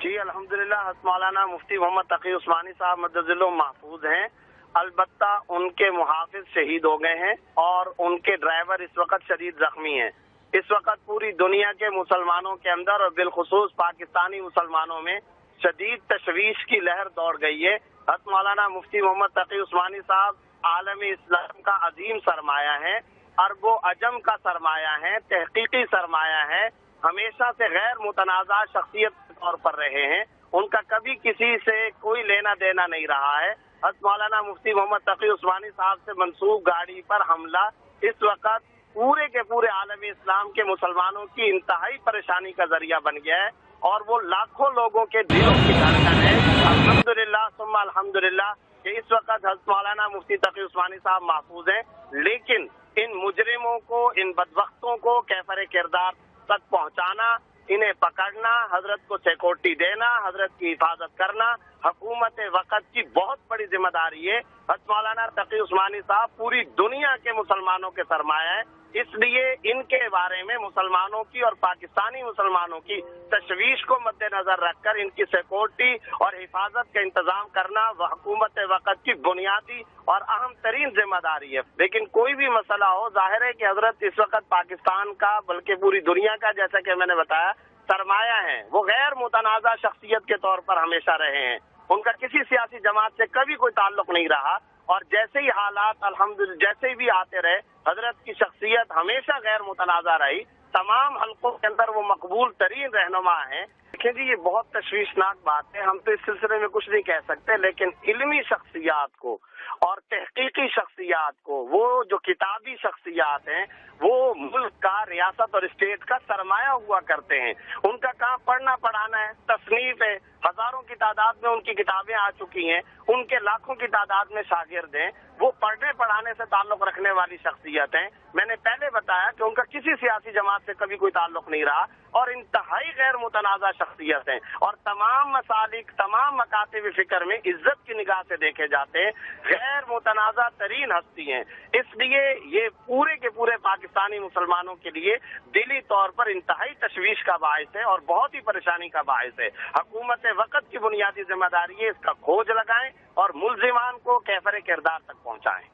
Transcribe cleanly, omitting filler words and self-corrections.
جی الحمدللہ مولانا مفتی محمد تقی عثمانی صاحب مدظلہ محفوظ ہیں، البتہ ان کے محافظ شہید ہو گئے ہیں اور ان کے ڈرائیور اس وقت شدید زخمی ہیں۔ اس وقت پوری دنیا کے مسلمانوں کے اندر اور بالخصوص پاکستانی مسلمانوں میں شدید تشویش کی لہر دوڑ گئی ہے۔ حضرت مولانا مفتی محمد تقی عثمانی صاحب عالم اسلام کا عظیم سرمایہ ہے، عرب و عجم کا سرمایہ ہے، تحقیقی سرمایہ ہے، ہمیشہ سے غیر متنازع شخصیت کے طور پر رہے ہیں۔ ان کا کبھی کسی سے کوئی لینا دینا نہیں رہا ہے۔ حضرت مولانا مفتی محمد تقی عثمانی صاحب سے منسوب گاڑی پر حملہ اس وقت پورے کے پورے عالم اسلام کے مسلمانوں کی انتہائی پریشانی کا ذریعہ بن گیا ہے اور وہ لاکھوں لوگوں کے دلوں کی دھڑکن ہے۔ الحمدللہ ثم الحمدللہ کہ اس وقت حضرت مولانا مفتی تقی عثمانی صاحب محفوظ ہیں، لیکن ان مجرموں کو، ان بدبختوں کو کیفر کردار تک پہنچانا، انہیں پکڑنا، حضرت کو سیکورٹی دینا، حضرت کی حفاظت کرنا حکومت وقت کی بہت بڑی ذمہ داری ہے۔ حضرت مولانا تقی عثمانی صاحب پوری دنیا کے مسلمانوں کے سرمایہ ہیں، اس لیے ان کے بارے میں مسلمانوں کی اور پاکستانی مسلمانوں کی تشویش کو مد نظر رکھ کر ان کی سیکورٹی اور حفاظت کا انتظام کرنا وہ حکومت وقت کی بنیادی اور اہم ترین ذمہ داری ہے۔ لیکن کوئی بھی مسئلہ ہو، ظاہر ہے کہ حضرت اس وقت پاکستان کا بلکہ پوری دنیا کا، جیسا کہ میں نے بتایا، سرمایہ ہیں۔ وہ غیر متنازع شخصیت کے طور پر ہمیشہ رہے ہیں، ان کا کسی سیاسی جماعت سے کبھی کوئی تعلق نہیں رہا، اور جیسے ہی حالات الحمدللہ جیسے بھی آتے رہے، حضرت کی شخصیت ہمیشہ غیر متنازع رہی۔ تمام حلقوں کے اندر وہ مقبول ترین رہنما ہیں۔ دیکھیں جی، یہ بہت تشویشناک بات ہے، ہم تو اس سلسلے میں کچھ نہیں کہہ سکتے، لیکن علمی شخصیات کو اور تحقیقی شخصیات کو، وہ جو کتابی شخصیات ہیں، وہ ملک کا، ریاست اور اسٹیٹ کا سرمایہ ہوا کرتے ہیں۔ ان کا کام پڑھنا پڑھانا ہے، تصنیف ہے، ہزاروں کی تعداد میں ان کی کتابیں آ چکی ہیں، ان کے لاکھوں کی تعداد میں شاگرد ہیں، وہ پڑھنے پڑھانے سے تعلق رکھنے والی شخصیت ہیں۔ میں نے پہلے بتایا کہ ان کا کسی سیاسی جماعت سے کبھی کوئی تعلق نہیں رہا اور انتہائی غیر متنازع شخصیت ہیں، اور تمام مسالک، تمام مکاتب فکر میں عزت کی نگاہ سے دیکھے جاتے ہیں، غیر متنازع ترین ہستی ہیں۔ اس لیے یہ پورے کے پورے پاکستانی مسلمانوں کے لیے دلی طور پر انتہائی تشویش کا باعث ہے اور بہت ہی پریشانی کا باعث ہے۔ حکومت وقت کی بنیادی ذمہ داری ہے اس کا کھوج لگائیں اور ملزمان کو کیفر کردار تک پہنچائیں۔